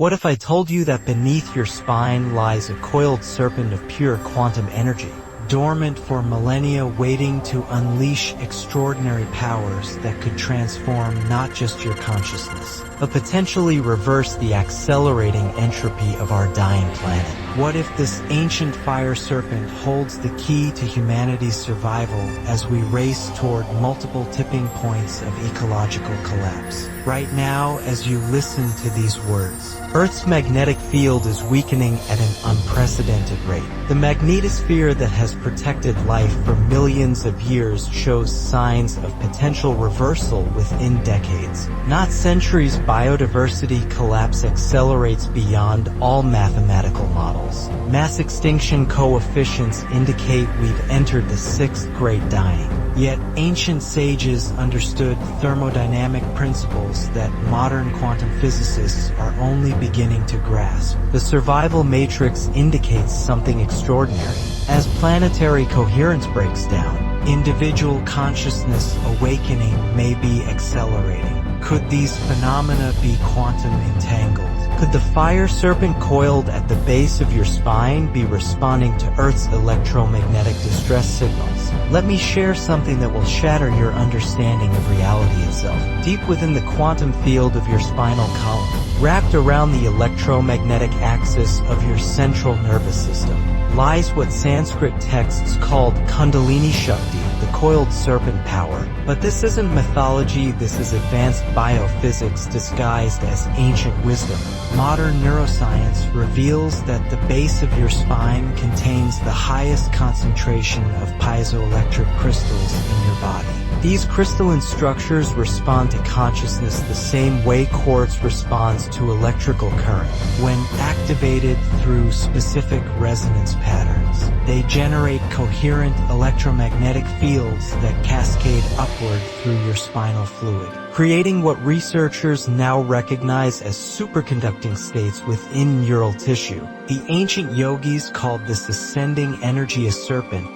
What if I told you that beneath your spine lies a coiled serpent of pure quantum energy, dormant for millennia, waiting to unleash extraordinary powers that could transform not just your consciousness, but potentially reverse the accelerating entropy of our dying planet? What if this ancient fire serpent holds the key to humanity's survival as we race toward multiple tipping points of ecological collapse? Right now, as you listen to these words, Earth's magnetic field is weakening at an unprecedented rate. The magnetosphere that has protected life for millions of years shows signs of potential reversal within decades, not centuries. Biodiversity collapse accelerates beyond all mathematical models. Mass extinction coefficients indicate we've entered the sixth great dying. Yet ancient sages understood thermodynamic principles that modern quantum physicists are only beginning to grasp. The survival matrix indicates something extraordinary. As planetary coherence breaks down, individual consciousness awakening may be accelerating. Could these phenomena be quantum entangled? Could the fire serpent coiled at the base of your spine be responding to Earth's electromagnetic distress signals? Let me share something that will shatter your understanding of reality itself. Deep within the quantum field of your spinal column, wrapped around the electromagnetic axis of your central nervous system, lies what Sanskrit texts called Kundalini Shakti, the coiled serpent power. But this isn't mythology, this is advanced biophysics disguised as ancient wisdom. Modern neuroscience reveals that the base of your spine contains the highest concentration of piezoelectric crystals in your body. These crystalline structures respond to consciousness the same way quartz responds to electrical current. When activated through specific resonance patterns, they generate coherent electromagnetic fields that cascade upward through your spinal fluid, creating what researchers now recognize as superconducting states within neural tissue. The ancient yogis called this ascending energy a serpent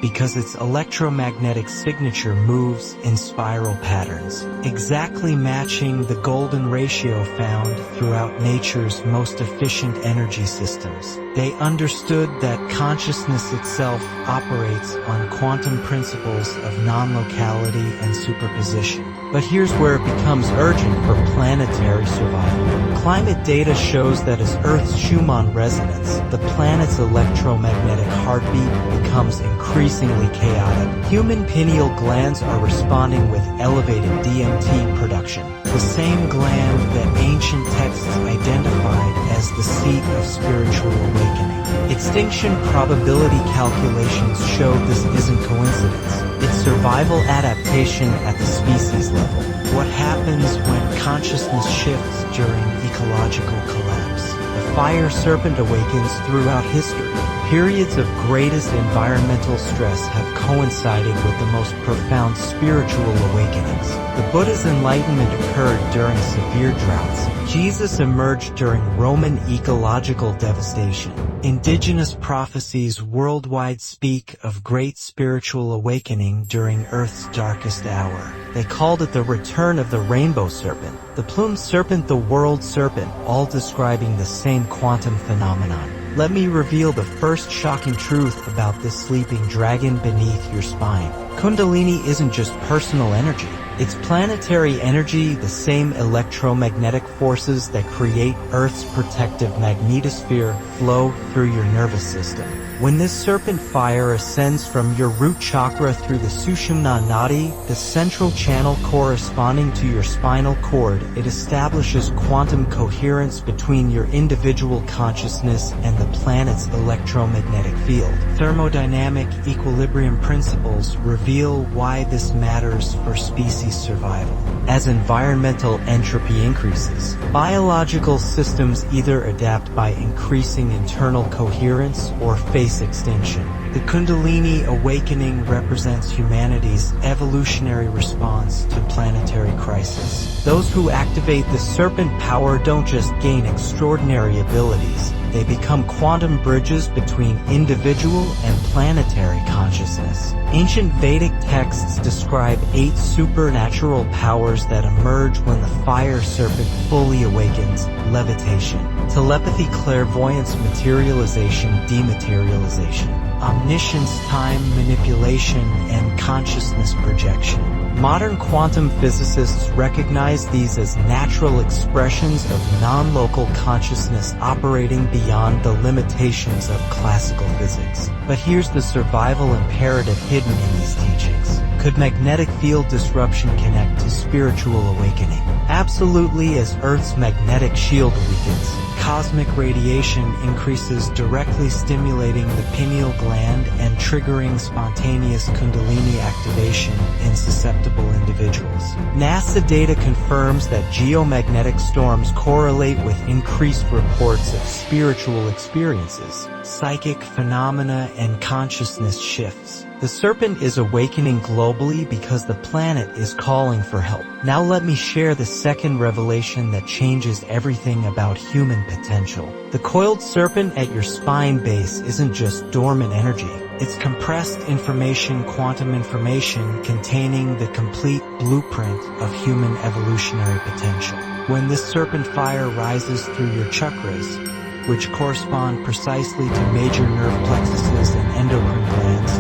because its electromagnetic signature moves in spiral patterns, exactly matching the golden ratio found throughout nature's most efficient energy systems. They understood that consciousness itself operates on quantum principles of non-locality and superposition. But here's where it becomes urgent for planetary survival. Climate data shows that as Earth's Schumann resonance, the planet's electromagnetic heartbeat becomes increasingly chaotic. Human pineal glands are responding with elevated DMT production, the same gland that ancient texts identified as the seat of spiritual awakening. Extinction probability calculations show this isn't coincidence. It's survival adaptation at the species level. What happens when consciousness shifts during ecological collapse? The fire serpent awakens throughout history. Periods of greatest environmental stress have coincided with the most profound spiritual awakenings. The Buddha's enlightenment occurred during severe droughts. Jesus emerged during Roman ecological devastation. Indigenous prophecies worldwide speak of great spiritual awakening during Earth's darkest hour. They called it the return of the rainbow serpent, the plumed serpent, the world serpent, all describing the same quantum phenomenon. Let me reveal the first shocking truth about this sleeping dragon beneath your spine. Kundalini isn't just personal energy. It's planetary energy, the same electromagnetic forces that create Earth's protective magnetosphere flow through your nervous system. When this serpent fire ascends from your root chakra through the Sushumna Nadi, the central channel corresponding to your spinal cord, it establishes quantum coherence between your individual consciousness and the planet's electromagnetic field. Thermodynamic equilibrium principles reveal why this matters for species survival. As environmental entropy increases, biological systems either adapt by increasing internal coherence or face extinction. The Kundalini awakening represents humanity's evolutionary response to planetary crisis. Those who activate the serpent power don't just gain extraordinary abilities, they become quantum bridges between individual and planetary consciousness. Ancient Vedic texts describe 8 supernatural powers that emerge when the fire serpent fully awakens: levitation, telepathy, clairvoyance, materialization, dematerialization, omniscience, time manipulation, and consciousness projection. Modern quantum physicists recognize these as natural expressions of non-local consciousness operating beyond the limitations of classical physics. But here's the survival imperative hidden in these teachings. Could magnetic field disruption connect to spiritual awakening? Absolutely, as Earth's magnetic shield weakens, cosmic radiation increases, directly stimulating the pineal gland and triggering spontaneous Kundalini activation in susceptible individuals. NASA data confirms that geomagnetic storms correlate with increased reports of spiritual experiences, psychic phenomena, and consciousness shifts. The serpent is awakening globally because the planet is calling for help. Now let me share the second revelation that changes everything about human potential. The coiled serpent at your spine base isn't just dormant energy. It's compressed information, quantum information, containing the complete blueprint of human evolutionary potential. When this serpent fire rises through your chakras, which correspond precisely to major nerve plexuses and endocrine glands,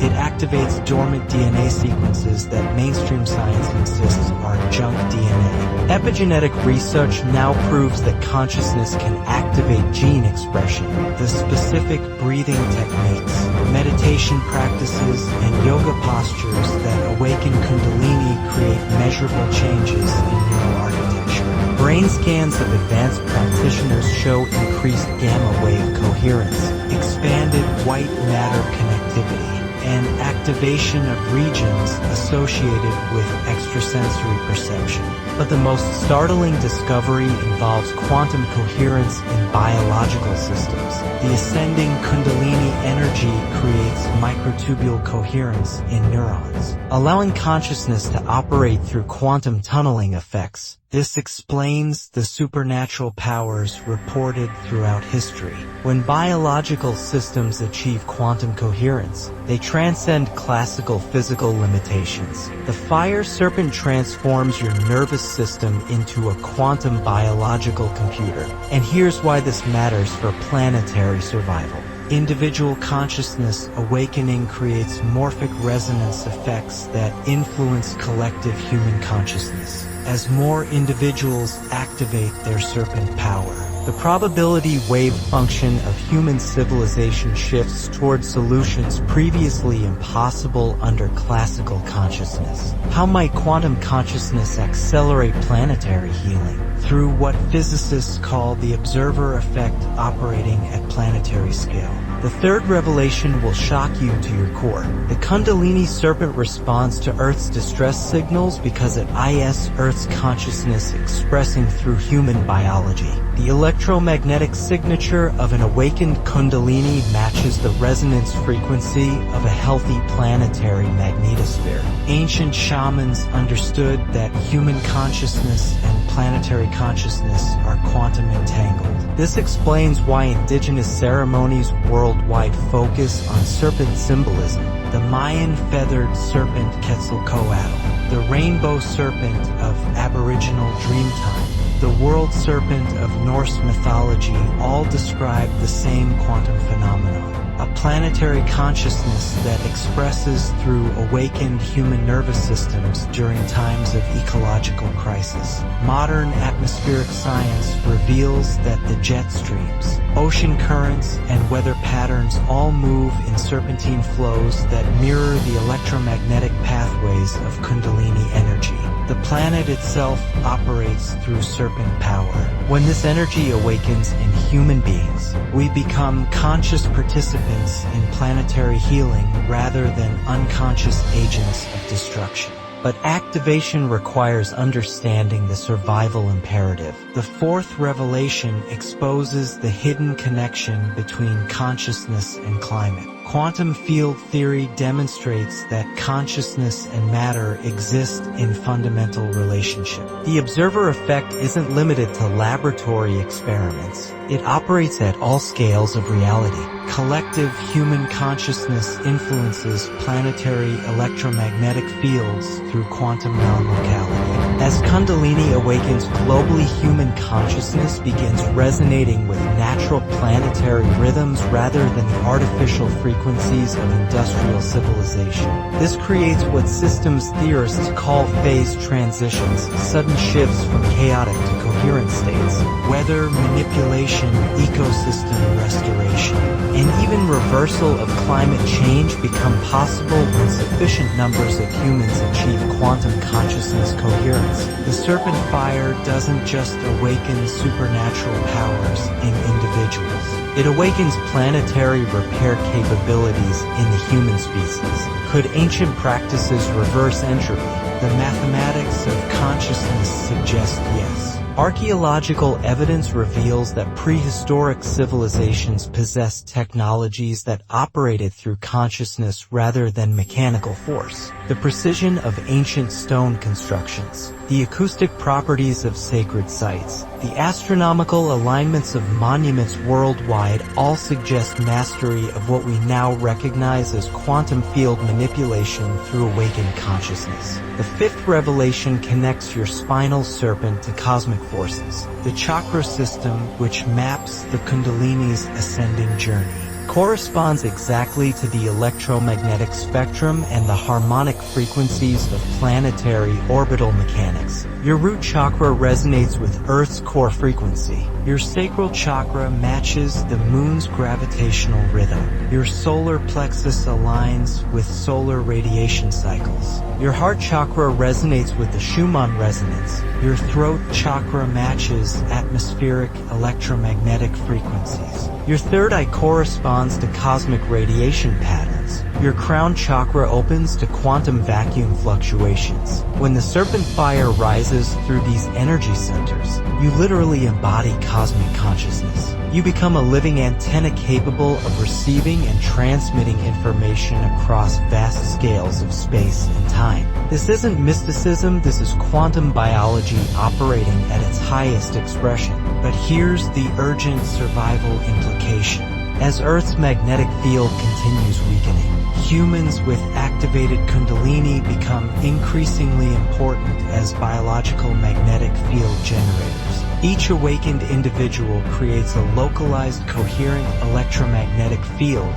it activates dormant DNA sequences that mainstream science insists are junk DNA. Epigenetic research now proves that consciousness can activate gene expression. The specific breathing techniques, meditation practices, and yoga postures that awaken Kundalini create measurable changes in neural architecture. Brain scans of advanced practitioners show increased gamma wave coherence, expanded white matter connectivity, and activation of regions associated with extrasensory perception. But the most startling discovery involves quantum coherence in biological systems. The ascending Kundalini energy creates microtubule coherence in neurons, allowing consciousness to operate through quantum tunneling effects. This explains the supernatural powers reported throughout history. When biological systems achieve quantum coherence, they transcend classical physical limitations. The fire serpent transforms your nervous system into a quantum biological computer. And here's why this matters for planetary survival. Individual consciousness awakening creates morphic resonance effects that influence collective human consciousness. As more individuals activate their serpent power, the probability wave function of human civilization shifts toward solutions previously impossible under classical consciousness. How might quantum consciousness accelerate planetary healing? Through what physicists call the observer effect operating at planetary scale. The third revelation will shock you to your core. The Kundalini serpent responds to Earth's distress signals because it is Earth's consciousness expressing through human biology. The electromagnetic signature of an awakened Kundalini matches the resonance frequency of a healthy planetary magnetosphere. Ancient shamans understood that human consciousness and planetary consciousness are quantum entangled. This explains why indigenous ceremonies worldwide focus on serpent symbolism. The Mayan feathered serpent Quetzalcoatl, the rainbow serpent of Aboriginal Dreamtime, the world serpent of Norse mythology all describe the same quantum phenomenon. A planetary consciousness that expresses through awakened human nervous systems during times of ecological crisis. Modern atmospheric science reveals that the jet streams, ocean currents, and weather patterns all move in serpentine flows that mirror the electromagnetic pathways of Kundalini energy. The planet itself operates through serpent power. When this energy awakens in human beings, we become conscious participants in planetary healing rather than unconscious agents of destruction. But activation requires understanding the survival imperative. The fourth revelation exposes the hidden connection between consciousness and climate. Quantum field theory demonstrates that consciousness and matter exist in fundamental relationship. The observer effect isn't limited to laboratory experiments. It operates at all scales of reality. Collective human consciousness influences planetary electromagnetic fields through quantum non-locality. As Kundalini awakens globally, human consciousness begins resonating with natural planetary rhythms rather than the artificial frequencies of industrial civilization. This creates what systems theorists call phase transitions, sudden shifts from chaotic to coherent states, weather manipulation, ecosystem restoration, and even reversal of climate change become possible when sufficient numbers of humans achieve quantum consciousness coherence. The serpent fire doesn't just awaken supernatural powers in individuals. It awakens planetary repair capabilities in the human species. Could ancient practices reverse entropy? The mathematics of consciousness suggest yes. Archaeological evidence reveals that prehistoric civilizations possessed technologies that operated through consciousness rather than mechanical force. The precision of ancient stone constructions, the acoustic properties of sacred sites, the astronomical alignments of monuments worldwide all suggest mastery of what we now recognize as quantum field manipulation through awakened consciousness. The fifth revelation connects your spinal serpent to cosmic forces. The chakra system, which maps the Kundalini's ascending journey, corresponds exactly to the electromagnetic spectrum and the harmonic frequencies of planetary orbital mechanics. Your root chakra resonates with Earth's core frequency. Your sacral chakra matches the moon's gravitational rhythm. Your solar plexus aligns with solar radiation cycles. Your heart chakra resonates with the Schumann resonance. Your throat chakra matches atmospheric electromagnetic frequencies. Your third eye corresponds to cosmic radiation patterns. Your crown chakra opens to quantum vacuum fluctuations. When the serpent fire rises through these energy centers, you literally embody cosmic consciousness. You become a living antenna capable of receiving and transmitting information across vast scales of space and time. This isn't mysticism, this is quantum biology operating at its highest expression. But here's the urgent survival implication. As Earth's magnetic field continues weakening, humans with activated Kundalini become increasingly important as biological magnetic field generators. Each awakened individual creates a localized, coherent electromagnetic field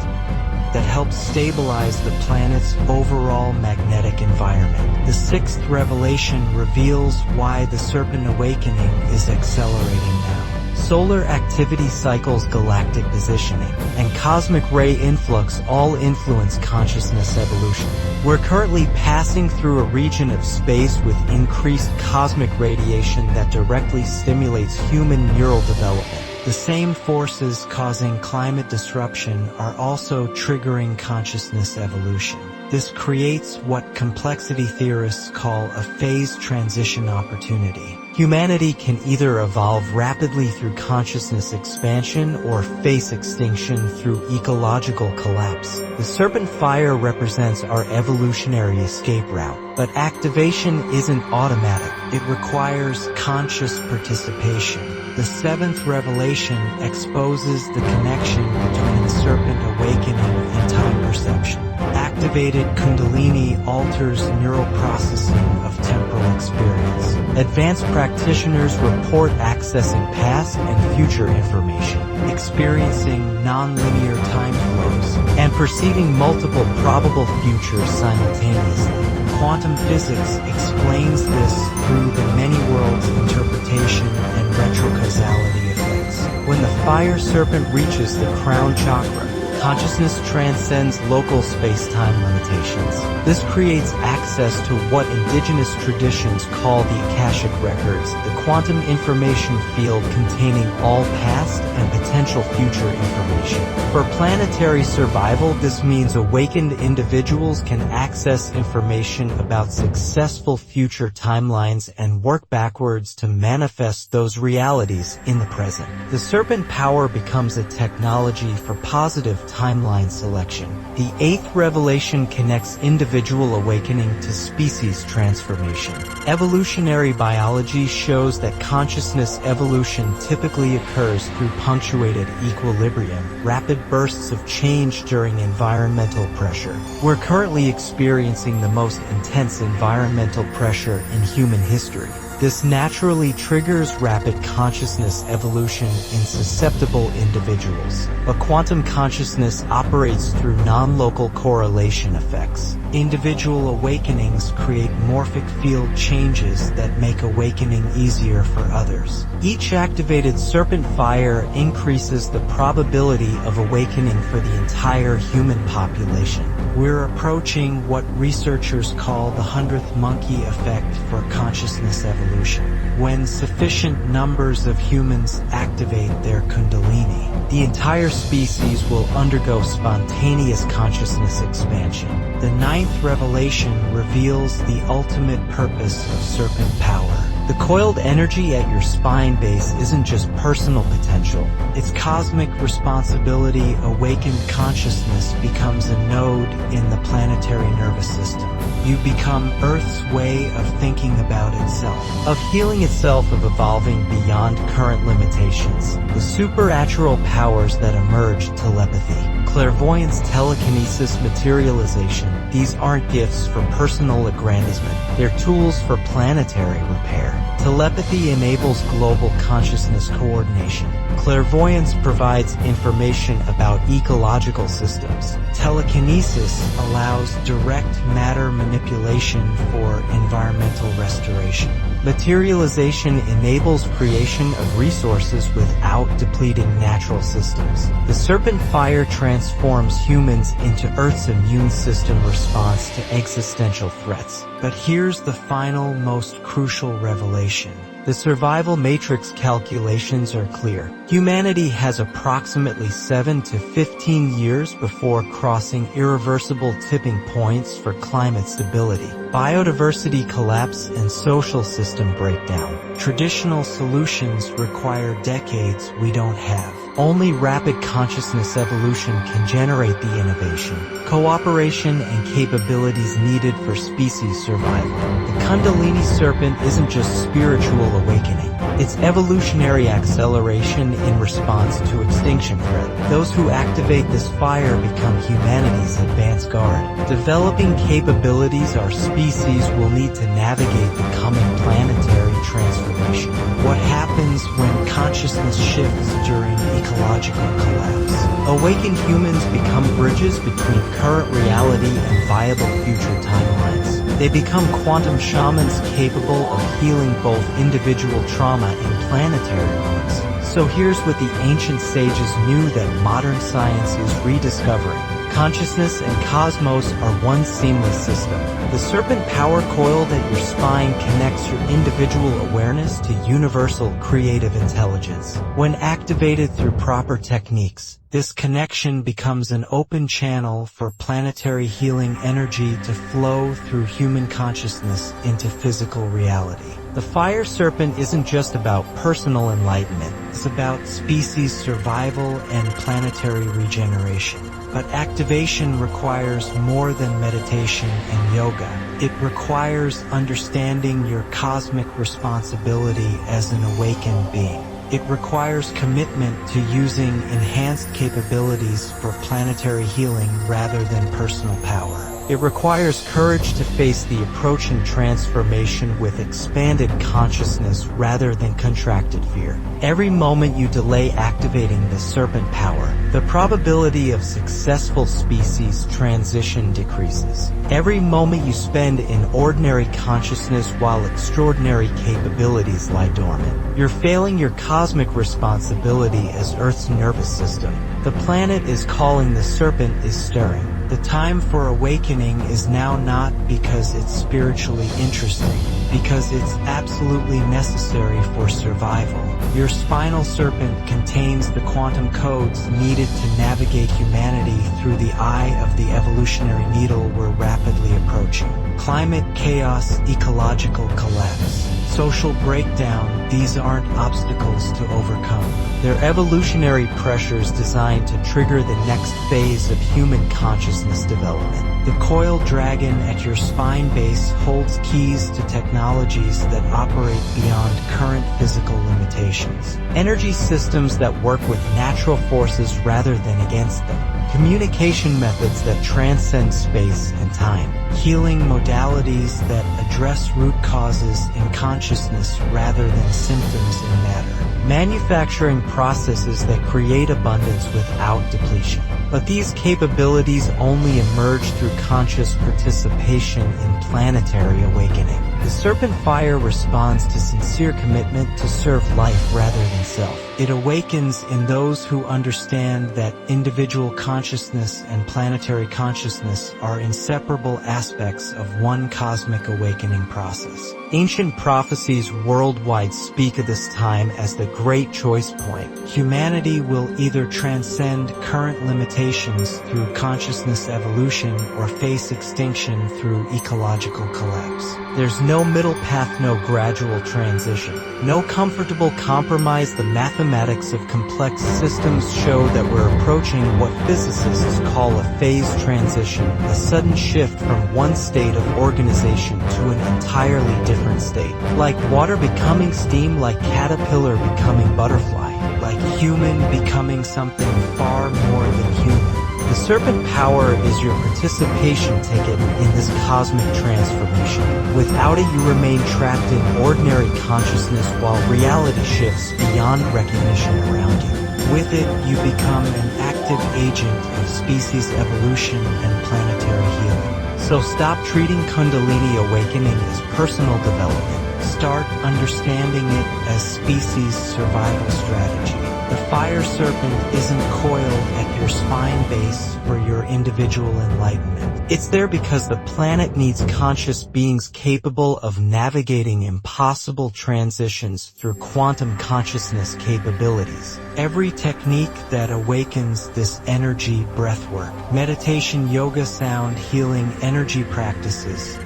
that helps stabilize the planet's overall magnetic environment. The sixth revelation reveals why the Serpent Awakening is accelerating now. Solar activity cycles, galactic positioning, and cosmic ray influx all influence consciousness evolution. We're currently passing through a region of space with increased cosmic radiation that directly stimulates human neural development. The same forces causing climate disruption are also triggering consciousness evolution. This creates what complexity theorists call a phase transition opportunity. Humanity can either evolve rapidly through consciousness expansion or face extinction through ecological collapse. The serpent fire represents our evolutionary escape route, but activation isn't automatic. It requires conscious participation. The seventh revelation exposes the connection between serpent awakening and time perception. Activated Kundalini alters neural processing of temporal experience. Advanced practitioners report accessing past and future information, experiencing non-linear time flows, and perceiving multiple probable futures simultaneously. Quantum physics explains this through the many worlds interpretation and retrocausality effects. When the fire serpent reaches the crown chakra, consciousness transcends local space-time limitations. This creates access to what indigenous traditions call the Akashic records, the quantum information field containing all past and potential future information. For planetary survival, this means awakened individuals can access information about successful future timelines and work backwards to manifest those realities in the present. The serpent power becomes a technology for positive timeline selection. The eighth revelation connects individual awakening to species transformation. Evolutionary biology shows that consciousness evolution typically occurs through punctuated equilibrium, rapid bursts of change during environmental pressure. We're currently experiencing the most intense environmental pressure in human history. This naturally triggers rapid consciousness evolution in susceptible individuals. But quantum consciousness operates through non-local correlation effects. Individual awakenings create morphic field changes that make awakening easier for others. Each activated serpent fire increases the probability of awakening for the entire human population. We're approaching what researchers call the 100th monkey effect for consciousness evolution. When sufficient numbers of humans activate their Kundalini, the entire species will undergo spontaneous consciousness expansion. The ninth revelation reveals the ultimate purpose of serpent power. The coiled energy at your spine base isn't just personal potential. It's cosmic responsibility. Awakened consciousness becomes a node in the planetary nervous system. You become Earth's way of thinking about itself, of healing itself, of evolving beyond current limitations. The supernatural powers that emerge: telepathy, clairvoyance, telekinesis, materialization. These aren't gifts for personal aggrandizement. They're tools for planetary repair. Telepathy enables global consciousness coordination. Clairvoyance provides information about ecological systems. Telekinesis allows direct matter manipulation for environmental restoration. Materialization enables creation of resources without depleting natural systems. The serpent fire transforms humans into Earth's immune system response to existential threats. But here's the final, most crucial revelation. The survival matrix calculations are clear. Humanity has approximately 7 to 15 years before crossing irreversible tipping points for climate stability, biodiversity collapse, and social system breakdown. Traditional solutions require decades we don't have. Only rapid consciousness evolution can generate the innovation, cooperation, and capabilities needed for species survival. The Kundalini serpent isn't just spiritual awakening. It's evolutionary acceleration in response to extinction threat. Those who activate this fire become humanity's advance guard. Developing capabilities our species will need to navigate the coming planetary transformation. What happens when consciousness shifts during ecological collapse? Awakened humans become bridges between current reality and viable future timelines. They become quantum shamans capable of healing both individual trauma and planetary wounds. So here's what the ancient sages knew that modern science is rediscovering. Consciousness and cosmos are one seamless system. The serpent power coiled at your spine connects your individual awareness to universal creative intelligence. When activated through proper techniques, this connection becomes an open channel for planetary healing energy to flow through human consciousness into physical reality. The fire serpent isn't just about personal enlightenment. It's about species survival and planetary regeneration. But activation requires more than meditation and yoga. It requires understanding your cosmic responsibility as an awakened being. It requires commitment to using enhanced capabilities for planetary healing rather than personal power. It requires courage to face the approaching transformation with expanded consciousness rather than contracted fear. Every moment you delay activating the serpent power, the probability of successful species transition decreases. Every moment you spend in ordinary consciousness while extraordinary capabilities lie dormant, you're failing your cosmic responsibility as Earth's nervous system. The planet is calling, the serpent is stirring. The time for awakening is now, not because it's spiritually interesting, because it's absolutely necessary for survival. Your spinal serpent contains the quantum codes needed to navigate humanity through the eye of the evolutionary needle we're rapidly approaching. Climate chaos, ecological collapse, social breakdown, these aren't obstacles to overcome. They're evolutionary pressures designed to trigger the next phase of human consciousness development. The coiled dragon at your spine base holds keys to technologies that operate beyond current physical limitations. Energy systems that work with natural forces rather than against them. Communication methods that transcend space and time. Healing modalities that address root causes in consciousness rather than symptoms in matter. Manufacturing processes that create abundance without depletion. But these capabilities only emerge through conscious participation in planetary awakening. The serpent fire responds to sincere commitment to serve life rather than self. It awakens in those who understand that individual consciousness and planetary consciousness are inseparable aspects of one cosmic awakening process. Ancient prophecies worldwide speak of this time as the Great Choice Point. Humanity will either transcend current limitations through consciousness evolution or face extinction through ecological collapse. There's no middle path, no gradual transition, no comfortable compromise. The mathematics of complex systems show that we're approaching what physicists call a phase transition, a sudden shift from one state of organization to an entirely different state. Like water becoming steam, like caterpillar becoming butterfly, like human becoming something far more than human. The serpent power is your participation ticket in this cosmic transformation. Without it, you remain trapped in ordinary consciousness while reality shifts beyond recognition around you. With it, you become an active agent of species evolution and planetary healing. So stop treating Kundalini awakening as personal development. Start understanding it as species survival strategy. The fire serpent isn't coiled at your spine base for your individual enlightenment. It's there because the planet needs conscious beings capable of navigating impossible transitions through quantum consciousness capabilities. Every technique that awakens this energy, breathwork, meditation, yoga, sound healing, energy practices,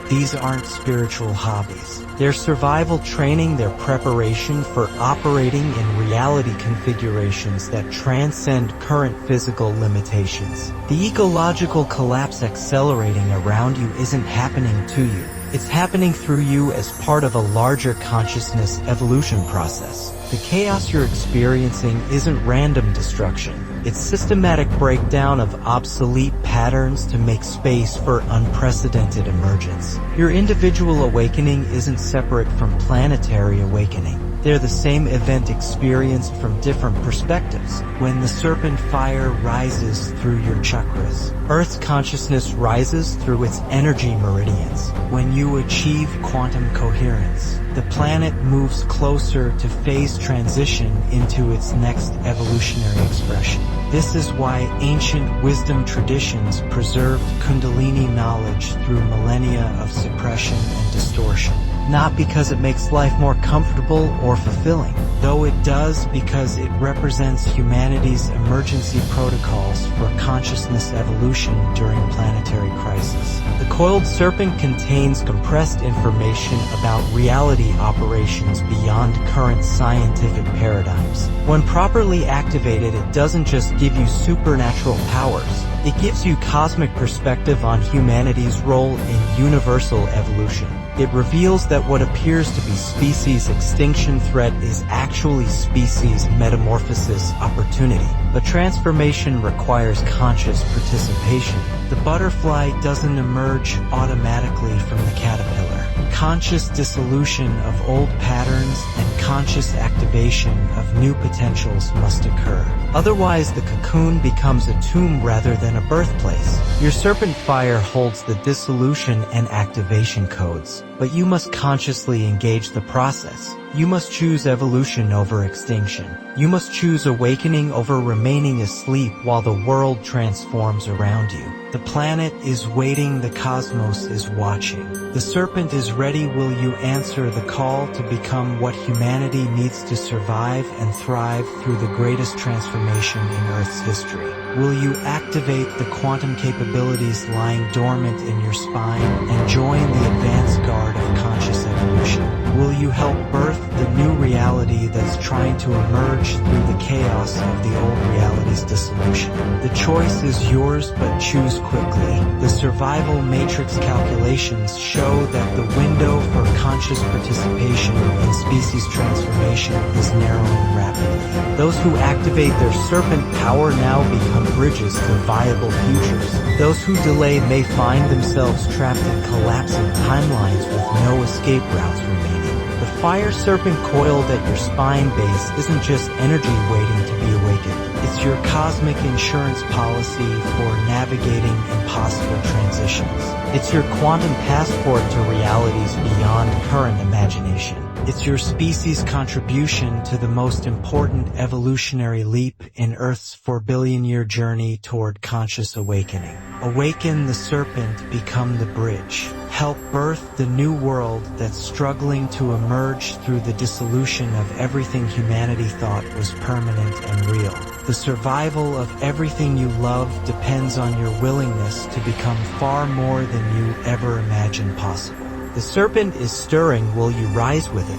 these aren't spiritual hobbies. They're survival training, their preparation for operating in reality configurations that transcend current physical limitations. The ecological collapse accelerating around you isn't happening to you. It's happening through you as part of a larger consciousness evolution process. The chaos you're experiencing isn't random destruction. It's systematic breakdown of obsolete patterns to make space for unprecedented emergence. Your individual awakening isn't separate from planetary awakening. They're the same event experienced from different perspectives. When the serpent fire rises through your chakras, Earth's consciousness rises through its energy meridians. When you achieve quantum coherence, the planet moves closer to phase transition into its next evolutionary expression. This is why ancient wisdom traditions preserved Kundalini knowledge through millennia of suppression and distortion. Not because it makes life more comfortable or fulfilling, though it does because it represents humanity's emergency protocols for consciousness evolution during planetary crisis. The coiled serpent contains compressed information about reality operations beyond current scientific paradigms. When properly activated, it doesn't just give you supernatural powers. It gives you cosmic perspective on humanity's role in universal evolution. It reveals that what appears to be species extinction threat is actually species metamorphosis opportunity. But transformation requires conscious participation. The butterfly doesn't emerge automatically from the caterpillar. Conscious dissolution of old patterns and conscious activation of new potentials must occur. Otherwise, the cocoon becomes a tomb rather than a birthplace. Your serpent fire holds the dissolution and activation codes, but you must consciously engage the process. You must choose evolution over extinction. You must choose awakening over remaining asleep while the world transforms around you. The planet is waiting, the cosmos is watching. The serpent is ready. Will you answer the call to become what humanity needs to survive and thrive through the greatest transformation in Earth's history? Will you activate the quantum capabilities lying dormant in your spine and join the advanced guard of conscious evolution? Will you help birth the new reality that's trying to emerge through the chaos of the old reality's dissolution? The choice is yours, but choose quickly. The survival matrix calculations show that the window for conscious participation in species transformation is narrowing rapidly. Those who activate their serpent power now become bridges to viable futures. Those who delay may find themselves trapped in collapsing timelines with no escape routes remaining. The fire serpent coiled at your spine base isn't just energy waiting to be awakened. It's your cosmic insurance policy for navigating impossible transitions. It's your quantum passport to realities beyond current imagination. It's your species' contribution to the most important evolutionary leap in Earth's 4-billion-year journey toward conscious awakening. Awaken the serpent, become the bridge. Help birth the new world that's struggling to emerge through the dissolution of everything humanity thought was permanent and real. The survival of everything you love depends on your willingness to become far more than you ever imagined possible. The serpent is stirring. Will you rise with it?